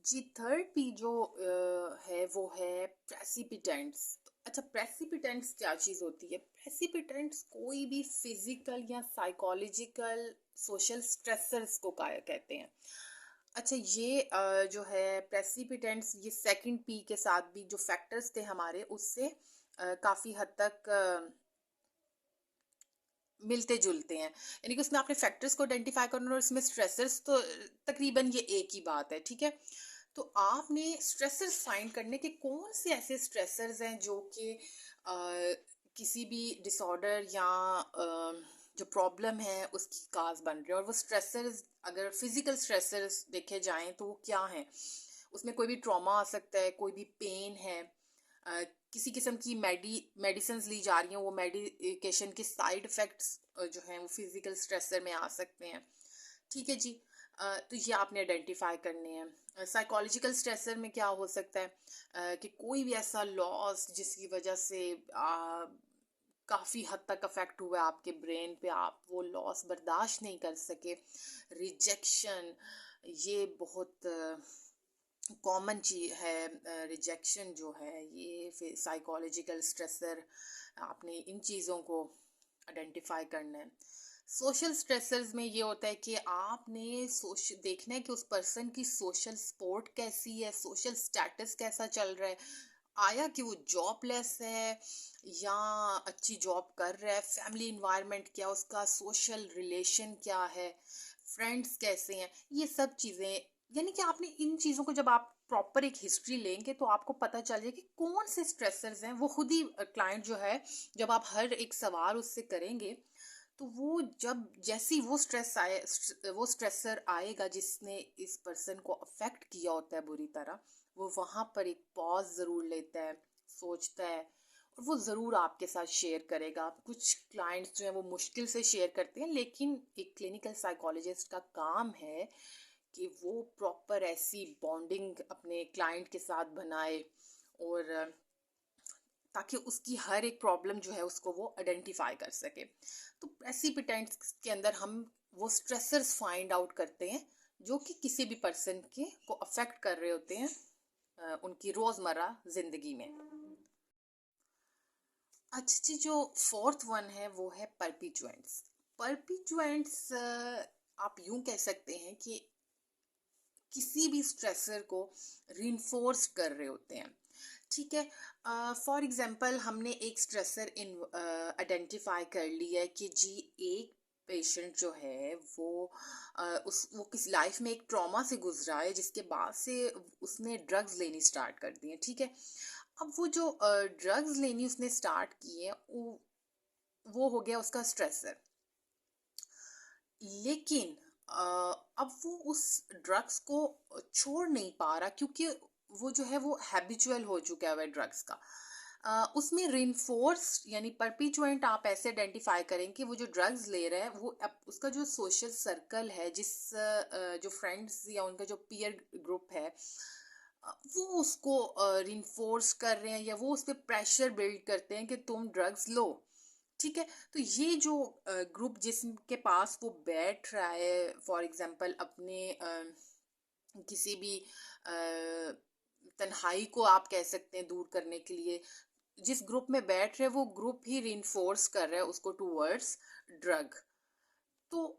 जी, third P जो है वो है प्रेसिपिटेंट्स। अच्छा, प्रेसिपिटेंट्स क्या चीज़ होती है? प्रेसिपिटेंट्स कोई भी फिजिकल या साइकोलॉजिकल सोशल स्ट्रेसर्स को कहते हैं। अच्छा, ये जो है प्रेसिपिटेंट्स, ये सेकंड पी के साथ भी जो फैक्टर्स थे हमारे, उससे काफ़ी हद तक मिलते जुलते हैं। यानी कि उसमें आपने फैक्टर्स को आइडेंटिफाई करना और इसमें स्ट्रेसर्स तो तकरीबन ये एक ही बात है, ठीक है। तो आपने स्ट्रेसर्स फाइंड करने के कौन से ऐसे स्ट्रेसर्स हैं जो कि किसी भी डिसऑर्डर या जो प्रॉब्लम है उसकी काज बन रहे हैं, और वो स्ट्रेसर्स अगर फिजिकल स्ट्रेसर्स देखे जाएं तो वो क्या हैं? उसमें कोई भी ट्रॉमा आ सकता है, कोई भी पेन है, किसी किस्म की मेडिसिन ली जा रही हैं, वो मेडिकेशन के साइड इफेक्ट्स जो हैं वो फिजिकल स्ट्रेसर में आ सकते हैं। ठीक है जी। तो ये आपने आइडेंटिफाई करने हैं। साइकोलॉजिकल स्ट्रेसर में क्या हो सकता है? कि कोई भी ऐसा लॉस जिसकी वजह से काफ़ी हद तक अफेक्ट हुआ है आपके ब्रेन पे, आप वो लॉस बर्दाश्त नहीं कर सके। रिजेक्शन, ये बहुत कॉमन चीज है। रिजेक्शन जो है ये फिर साइकोलॉजिकल स्ट्रेसर। आपने इन चीज़ों को आइडेंटिफाई करना है। सोशल स्ट्रेसर्स में ये होता है कि आपने सोश देखना है कि उस पर्सन की सोशल सपोर्ट कैसी है, सोशल स्टेटस कैसा चल रहा है, आया कि वो जॉबलेस है या अच्छी जॉब कर रहा है, फैमिली इन्वायरमेंट क्या, उसका सोशल रिलेशन क्या है, फ्रेंड्स कैसे हैं, ये सब चीज़ें। यानी कि आपने इन चीज़ों को जब आप प्रॉपर एक हिस्ट्री लेंगे तो आपको पता चल जाए कि कौन से स्ट्रेसर्स हैं। वो खुद ही क्लाइंट जो है, जब आप हर एक सवाल उससे करेंगे तो वो जब जैसी वो स्ट्रेस आए, वो स्ट्रेसर आएगा जिसने इस पर्सन को अफेक्ट किया होता है बुरी तरह, वो वहां पर एक पॉज जरूर लेता है, सोचता है, और वो ज़रूर आपके साथ शेयर करेगा। कुछ क्लाइंट्स जो है वो मुश्किल से शेयर करते हैं, लेकिन एक क्लिनिकल साइकोलॉजिस्ट का काम है कि वो प्रॉपर ऐसी बॉन्डिंग अपने क्लाइंट के साथ बनाए, और ताकि उसकी हर एक प्रॉब्लम जो है उसको वो आइडेंटिफाई कर सके। तो प्रेसिपिटेंट्स के अंदर हम वो स्ट्रेसर्स फाइंड आउट करते हैं जो कि किसी भी पर्सन के को अफेक्ट कर रहे होते हैं उनकी रोज़मर्रा ज़िंदगी में। अच्छा जी, जो फोर्थ वन है वो है परपिचुएंट्स। परपिचुएंट्स आप यूं कह सकते हैं कि किसी भी स्ट्रेसर को रिइंफोर्स कर रहे होते हैं, ठीक है। फॉर एग्जांपल, हमने एक स्ट्रेसर इन आइडेंटिफाई कर लिया है कि जी एक पेशेंट जो है वो वो किस लाइफ में एक ट्रॉमा से गुजरा है जिसके बाद से उसने ड्रग्स लेनी स्टार्ट कर दी है, ठीक है। अब वो जो ड्रग्स लेनी उसने स्टार्ट की है वो हो गया उसका स्ट्रेसर। लेकिन अ, अब वो उस ड्रग्स को छोड़ नहीं पा रहा, क्योंकि वो जो है वो हैबिचुअल हो चुका है वह ड्रग्स का। उसमें रिनफोर्स यानी परपिचुएंट आप ऐसे आइडेंटिफाई करें कि वो जो ड्रग्स ले रहा है वो अब उसका जो सोशल सर्कल है, जिस जो फ्रेंड्स या उनका जो पीयर ग्रुप है, वो उसको रिनफोर्स कर रहे हैं या वो उस पर प्रेशर बिल्ड करते हैं कि तुम ड्रग्स लो, ठीक है। तो ये जो ग्रुप जिसके पास वो बैठ रहा है, फॉर एग्जांपल अपने किसी भी तन्हाई को आप कह सकते हैं दूर करने के लिए, जिस ग्रुप में बैठ रहे हैं वो ग्रुप ही रिइंफोर्स कर रहा है उसको टूवर्ड्स ड्रग। तो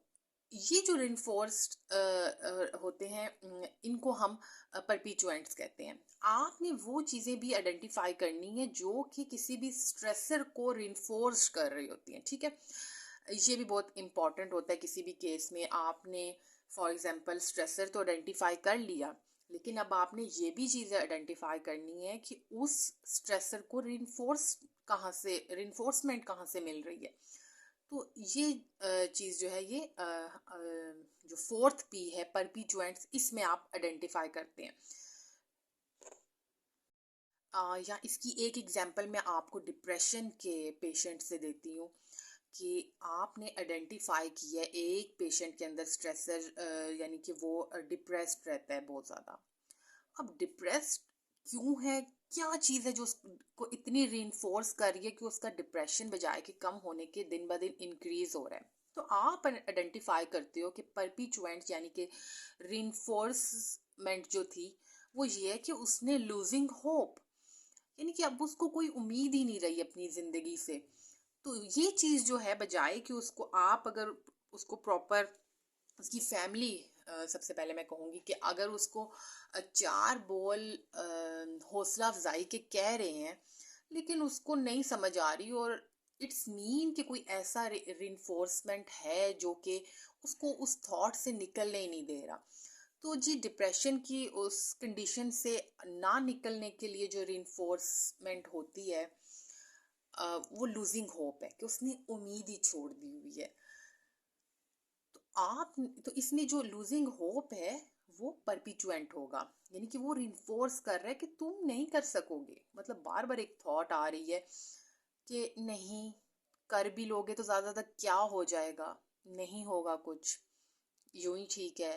ये जो रिइंफोर्स्ड होते हैं, इनको हम परपिचुएंट्स कहते हैं। आपने वो चीज़ें भी आइडेंटिफाई करनी है जो कि किसी भी स्ट्रेसर को रिइंफोर्स कर रही होती हैं, ठीक है। ये भी बहुत इंपॉर्टेंट होता है किसी भी केस में। आपने फॉर एग्जांपल स्ट्रेसर तो आइडेंटिफाई कर लिया, लेकिन अब आपने ये भी चीज़ें आइडेंटिफाई करनी है कि उस स्ट्रेसर को रिइंफोर्समेंट कहाँ से मिल रही है। तो ये चीज़ जो है ये जो फोर्थ पी है परपीचुएंट्स, इसमें आप आइडेंटिफाई करते हैं। या इसकी एक एग्जांपल मैं आपको डिप्रेशन के पेशेंट से देती हूँ कि आपने आइडेंटिफाई किया एक पेशेंट के अंदर स्ट्रेसर, यानी कि वो डिप्रेस्ड रहता है बहुत ज़्यादा। अब डिप्रेस्ड क्यों है? क्या चीज़ है जो उसको इतनी रीइंफोर्स कर रही है कि उसका डिप्रेशन बजाय कि कम होने के दिन ब दिन इंक्रीज हो रहा है? तो आप आइडेंटिफाई करते हो कि परपिचुएंट यानी कि रीइंफोर्समेंट जो थी वो ये है कि उसने लूजिंग होप, यानी कि अब उसको कोई उम्मीद ही नहीं रही अपनी ज़िंदगी से। तो ये चीज़ जो है, बजाय कि उसको आप अगर उसको प्रॉपर उसकी फैमिली, सबसे पहले मैं कहूँगी कि अगर उसको 4 बोल हौसला अफ़ज़ाई के कह रहे हैं, लेकिन उसको नहीं समझ आ रही, और इट्स मीन कि कोई ऐसा रिइंफोर्समेंट है जो कि उसको उस थॉट से निकलने ही नहीं दे रहा। तो जी, डिप्रेशन की उस कंडीशन से ना निकलने के लिए जो रिइंफोर्समेंट होती है, वो लूजिंग होप है, कि उसने उम्मीद ही छोड़ दी हुई है। आप तो इसमें जो लूजिंग होप है वो परपिचुएंट होगा, यानी कि वो रिइंफोर्स कर रहा है कि तुम नहीं कर सकोगे। मतलब बार बार एक थॉट आ रही है कि नहीं, कर भी लोगे तो ज़्यादा तक क्या हो जाएगा, नहीं होगा कुछ, यूं ही ठीक है।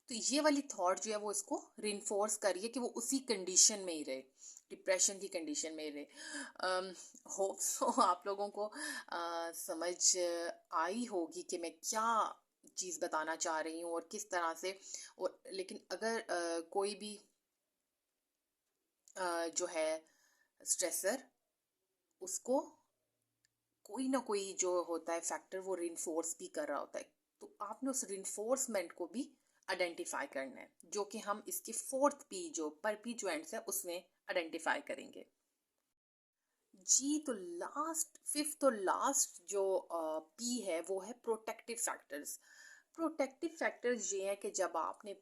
तो ये वाली थॉट जो है वो इसको रिइंफोर्स करिए कि वो उसी कंडीशन में ही रहे, डिप्रेशन की कंडीशन में ही रहे। होप सो आप लोगों को समझ आई होगी कि मैं क्या चीज़ बताना चाह रही हूँ और किस तरह से। और लेकिन अगर कोई भी जो है स्ट्रेसर, उसको कोई ना कोई जो होता है फैक्टर वो रिइंफोर्स भी कर रहा होता है, तो आपने उस रिइंफोर्समेंट को भी आइडेंटिफाई करना है, जो कि हम इसके फोर्थ पी जो परपीचुएंट्स है उसमें आइडेंटिफाई करेंगे। जी, तो लास्ट, फिफ्थ और लास्ट जो पी है वो है प्रोटेक्टिव फैक्टर्स। प्रोटेक्टिव फैक्टर्स ये है कि जब आपने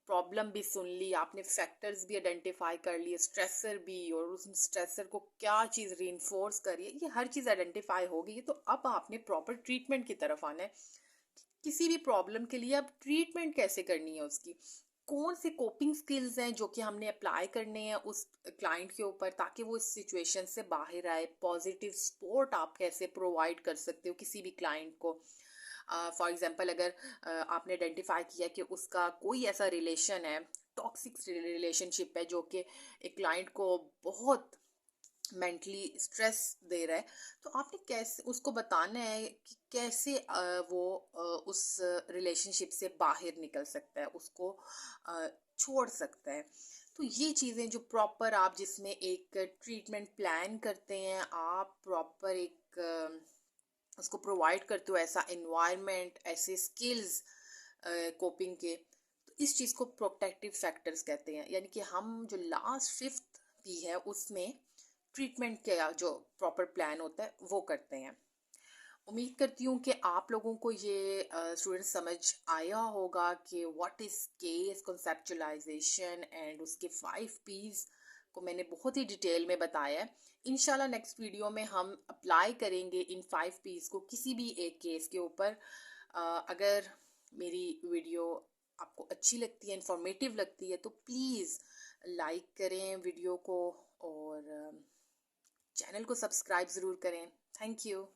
प्रॉब्लम भी सुन ली, आपने फैक्टर्स भी आइडेंटिफाई कर लिए, स्ट्रेसर भी, और उस स्ट्रेसर को क्या चीज़ रीइंफोर्स कर रही है, ये हर चीज़ आइडेंटिफाई हो गई है, तो अब आपने प्रॉपर ट्रीटमेंट की तरफ आना है। किसी भी प्रॉब्लम के लिए अब ट्रीटमेंट कैसे करनी है उसकी, कौन से कोपिंग स्किल्स हैं जो कि हमने अप्लाई करने हैं उस क्लाइंट के ऊपर, ताकि वो इस सिचुएशन से बाहर आए। पॉजिटिव सपोर्ट आप कैसे प्रोवाइड कर सकते हो किसी भी क्लाइंट को। फॉर एग्जांपल, अगर आपने आइडेंटिफाई किया कि उसका कोई ऐसा रिलेशन है, टॉक्सिक रिलेशनशिप है, जो कि एक क्लाइंट को बहुत मेंटली स्ट्रेस दे रहा है, तो आपने कैसे उसको बताना है कि कैसे वो उस रिलेशनशिप से बाहर निकल सकता है, उसको छोड़ सकता है। तो ये चीज़ें जो प्रॉपर आप जिसमें एक ट्रीटमेंट प्लान करते हैं, आप प्रॉपर एक उसको प्रोवाइड करते हो ऐसा एनवायरनमेंट, ऐसे स्किल्स कोपिंग के, तो इस चीज़ को प्रोटेक्टिव फैक्टर्स कहते हैं। यानी कि हम जो लास्ट फिफ्थ पी है उसमें ट्रीटमेंट का जो प्रॉपर प्लान होता है वो करते हैं। उम्मीद करती हूँ कि आप लोगों को ये स्टूडेंट समझ आया होगा कि what is case conceptualisation, and उसके 5 पीस को मैंने बहुत ही डिटेल में बताया है। इंशाल्लाह नेक्स्ट वीडियो में हम अप्लाई करेंगे इन 5 पीस को किसी भी एक केस के ऊपर। अगर मेरी वीडियो आपको अच्छी लगती है, इंफॉर्मेटिव लगती है, तो प्लीज़ लाइक करें वीडियो को, और चैनल को सब्सक्राइब ज़रूर करें। Thank you.